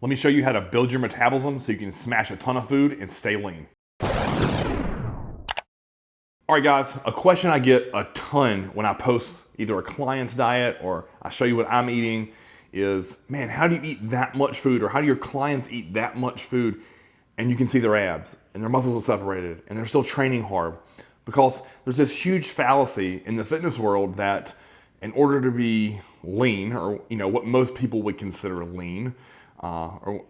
Let me show you how to build your metabolism so you can smash a ton of food and stay lean. All right guys, a question I get a ton when I post either a client's diet or I show you what I'm eating is, man, how do you eat that much food? Or how do your clients eat that much food and you can see their abs and their muscles are separated and they're still training hard? Because there's this huge fallacy in the fitness world that in order to be lean, or what most people would consider lean, or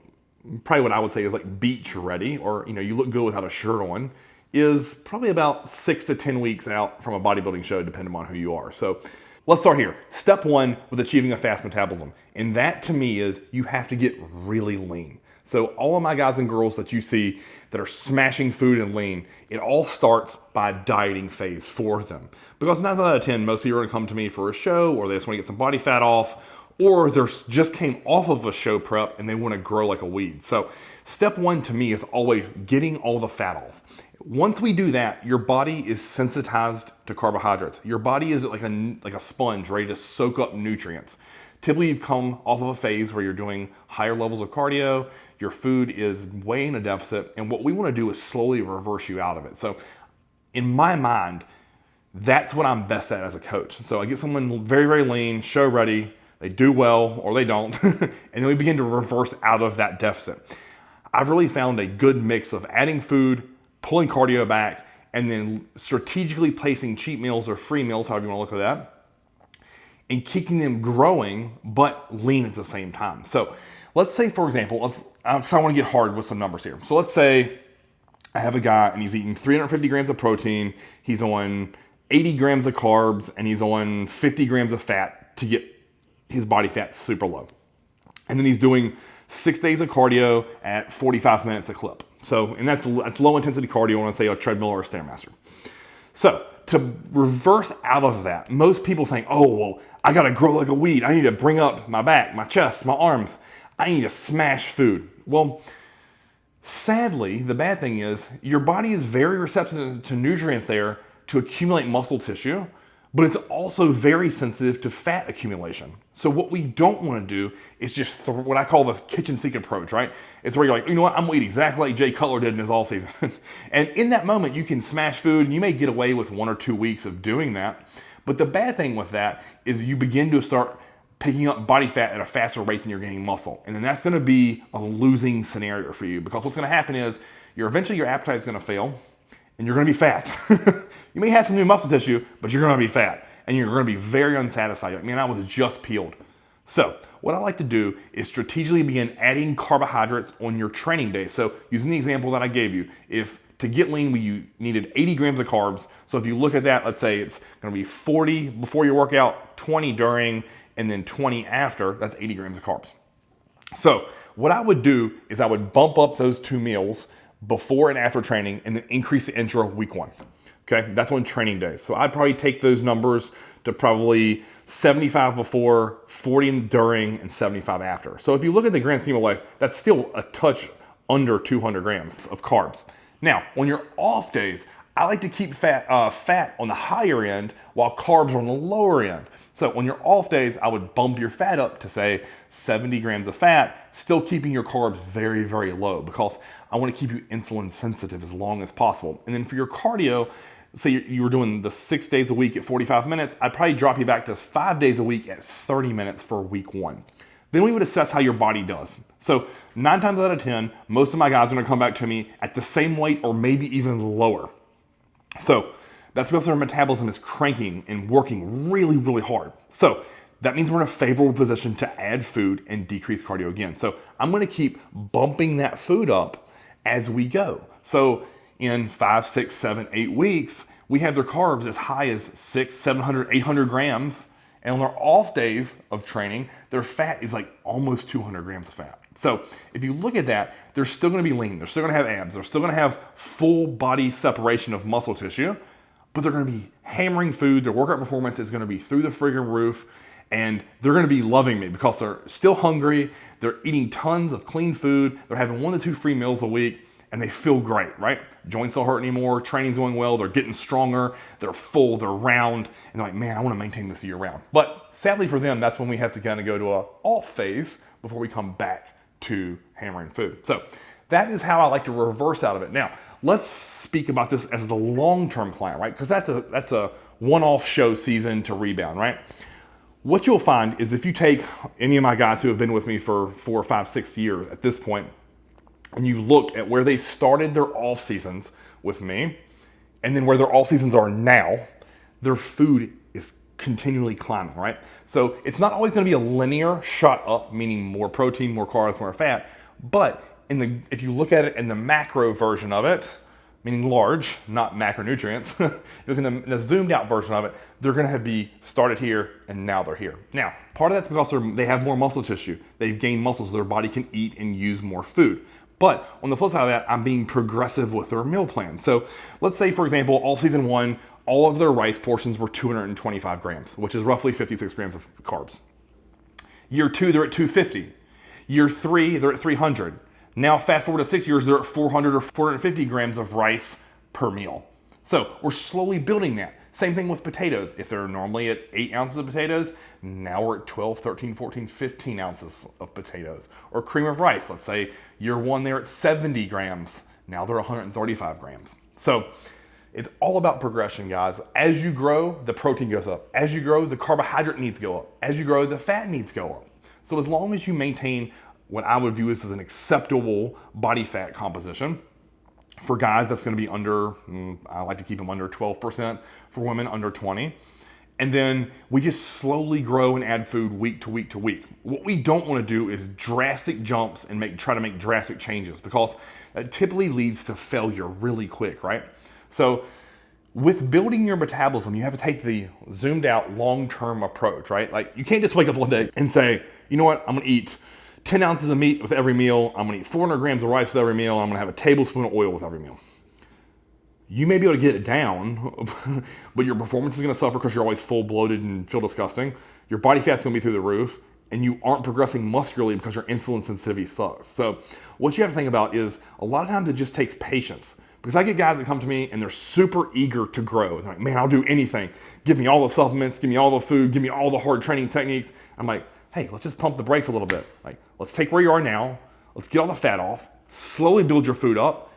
probably what I would say is like beach ready, or you look good without a shirt on, is probably about 6 to 10 weeks out from a bodybuilding show, depending on who you are. So let's start here. Step one with achieving a fast metabolism. And that to me is you have to get really lean. So all of my guys and girls that you see that are smashing food and lean, it all starts by dieting phase for them. Because 9 out of 10, most people are gonna come to me for a show, or they just wanna get some body fat off, or they just came off of a show prep and they wanna grow like a weed. So step one to me is always getting all the fat off. Once we do that, your body is sensitized to carbohydrates. Your body is like a sponge ready to soak up nutrients. Typically, you've come off of a phase where you're doing higher levels of cardio, your food is way in a deficit, and what we want to do is slowly reverse you out of it. So in my mind, that's what I'm best at as a coach. So I get someone very, very lean, show ready, they do well or they don't, and then we begin to reverse out of that deficit. I've really found a good mix of adding food, pulling cardio back, and then strategically placing cheat meals or free meals, however you want to look at that, and keeping them growing but lean at the same time. So let's say, for example, because I want to get hard with some numbers here. So let's say I have a guy and he's eating 350 grams of protein, he's on 80 grams of carbs, and he's on 50 grams of fat to get his body fat super low. And then he's doing 6 days of cardio at 45 minutes a clip. So, and that's low intensity cardio on, say, a treadmill or a Stairmaster. So to reverse out of that, most people think, oh, well, I gotta grow like a weed. I need to bring up my back, my chest, my arms. I need to smash food. Well, sadly, the bad thing is your body is very receptive to nutrients there to accumulate muscle tissue, but it's also very sensitive to fat accumulation. So what we don't want to do is just what I call the kitchen sink approach, right? It's where you're like, you know what, I'm gonna eat exactly like Jay Cutler did in his all season. And in that moment, you can smash food, and you may get away with 1 or 2 weeks of doing that. But the bad thing with that is you begin to start picking up body fat at a faster rate than you're gaining muscle. And then that's gonna be a losing scenario for you, because what's gonna happen is eventually your appetite is gonna fail, and you're gonna be fat. You may have some new muscle tissue, but you're gonna be fat, and you're gonna be very unsatisfied. You're like, man, I was just peeled. So what I like to do is strategically begin adding carbohydrates on your training day. So using the example that I gave you, if to get lean, you needed 80 grams of carbs. So if you look at that, let's say it's gonna be 40 before your workout, 20 during, and then 20 after, that's 80 grams of carbs. So what I would do is I would bump up those 2 meals before and after training, and then increase the intra week 1. Okay, that's on training days. So I'd probably take those numbers to probably 75 before, 40 during, and 75 after. So if you look at the grand scheme of life, that's still a touch under 200 grams of carbs. Now, on your off days, I like to keep fat on the higher end while carbs are on the lower end. So on your off days, I would bump your fat up to say 70 grams of fat, still keeping your carbs very, very low, because I want to keep you insulin sensitive as long as possible. And then for your cardio, say you were doing the 6 days a week at 45 minutes, I'd probably drop you back to 5 days a week at 30 minutes for week 1. Then we would assess how your body does. So 9 times out of 10, most of my guys are gonna come back to me at the same weight or maybe even lower. So that's because our metabolism is cranking and working really, really hard. So that means we're in a favorable position to add food and decrease cardio again. So I'm gonna keep bumping that food up as we go. So in 5, 6, 7, 8 weeks, we have their carbs as high as 600, 700, 800 grams. And on their off days of training, their fat is like almost 200 grams of fat. So if you look at that, they're still gonna be lean. They're still gonna have abs. They're still gonna have full body separation of muscle tissue, but they're gonna be hammering food. Their workout performance is gonna be through the friggin' roof, and they're gonna be loving me because they're still hungry. They're eating tons of clean food. They're having 1 to 2 free meals a week, and they feel great, right? Joints don't hurt anymore, training's going well, they're getting stronger, they're full, they're round, and they're like, man, I wanna maintain this year round. But sadly for them, that's when we have to kind of go to a off phase before we come back to hammering food. So that is how I like to reverse out of it. Now, let's speak about this as the long-term client, right? Because that's a one-off show season to rebound, right? What you'll find is if you take any of my guys who have been with me for 4, 5, 6 years at this point, and you look at where they started their off seasons with me, and then where their off seasons are now, their food is continually climbing, right? So it's not always going to be a linear shot up, meaning more protein, more carbs, more fat, but if you look at it in the macro version of it, meaning large, not macronutrients, look in the zoomed out version of it, they're gonna be started here and now they're here. Now, part of that's because they have more muscle tissue. They've gained muscle so their body can eat and use more food. But on the flip side of that, I'm being progressive with their meal plan. So let's say, for example, all season 1, all of their rice portions were 225 grams, which is roughly 56 grams of carbs. Year 2, they're at 250. Year 3, they're at 300. Now, fast forward to 6 years, they're at 400 or 450 grams of rice per meal. So we're slowly building that. Same thing with potatoes. If they're normally at 8 ounces of potatoes, now we're at 12, 13, 14, 15 ounces of potatoes. Or cream of rice. Let's say year 1, they're at 70 grams. Now they're 135 grams. So it's all about progression, guys. As you grow, the protein goes up. As you grow, the carbohydrate needs go up. As you grow, the fat needs go up. So as long as you maintain what I would view as an acceptable body fat composition, for guys, that's going to be under, I like to keep them under 12%. For women, under 20. And then we just slowly grow and add food week to week to week. What we don't want to do is drastic jumps and try to make drastic changes, because that typically leads to failure really quick, right? So with building your metabolism, you have to take the zoomed out long-term approach, right? Like, you can't just wake up one day and say, you know what, I'm going to eat 10 ounces of meat with every meal. I'm going to eat 400 grams of rice with every meal. I'm going to have a tablespoon of oil with every meal. You may be able to get it down, but your performance is going to suffer because you're always full, bloated, and feel disgusting. Your body fat's going to be through the roof, and you aren't progressing muscularly because your insulin sensitivity sucks. So what you have to think about is, a lot of times it just takes patience. Because I get guys that come to me and they're super eager to grow. They're like, man, I'll do anything. Give me all the supplements, give me all the food, give me all the hard training techniques. I'm like, hey, let's just pump the brakes a little bit. Like, let's take where you are now, let's get all the fat off, slowly build your food up,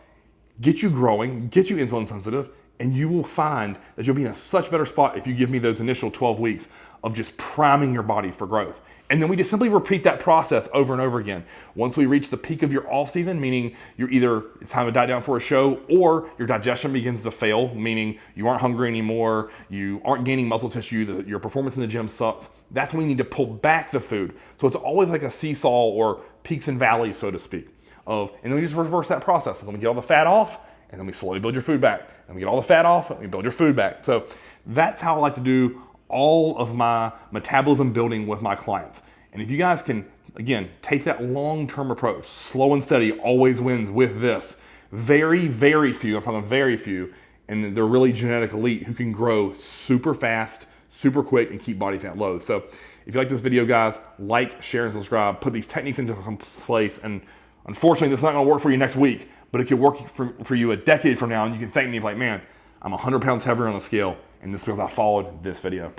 get you growing, get you insulin sensitive, and you will find that you'll be in a such better spot if you give me those initial 12 weeks of just priming your body for growth. And then we just simply repeat that process over and over again. Once we reach the peak of your off season, meaning it's time to diet down for a show, or your digestion begins to fail, meaning you aren't hungry anymore, you aren't gaining muscle tissue, your performance in the gym sucks, that's when you need to pull back the food. So it's always like a seesaw or peaks and valleys, so to speak. And then we just reverse that process. And then we get all the fat off, and then we slowly build your food back. And we get all the fat off, and we build your food back. So that's how I like to do all of my metabolism building with my clients. And if you guys can, again, take that long-term approach, slow and steady always wins with this. Very, very few, I'm talking very few, and they're really genetic elite who can grow super fast, super quick, and keep body fat low. So if you like this video, guys, like, share, and subscribe. Put these techniques into place. And unfortunately, this is not going to work for you next week, but it could work for you a decade from now, and you can thank me like, man, I'm 100 pounds heavier on the scale, and this is because I followed this video.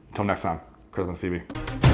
Until next time, Chris on TV.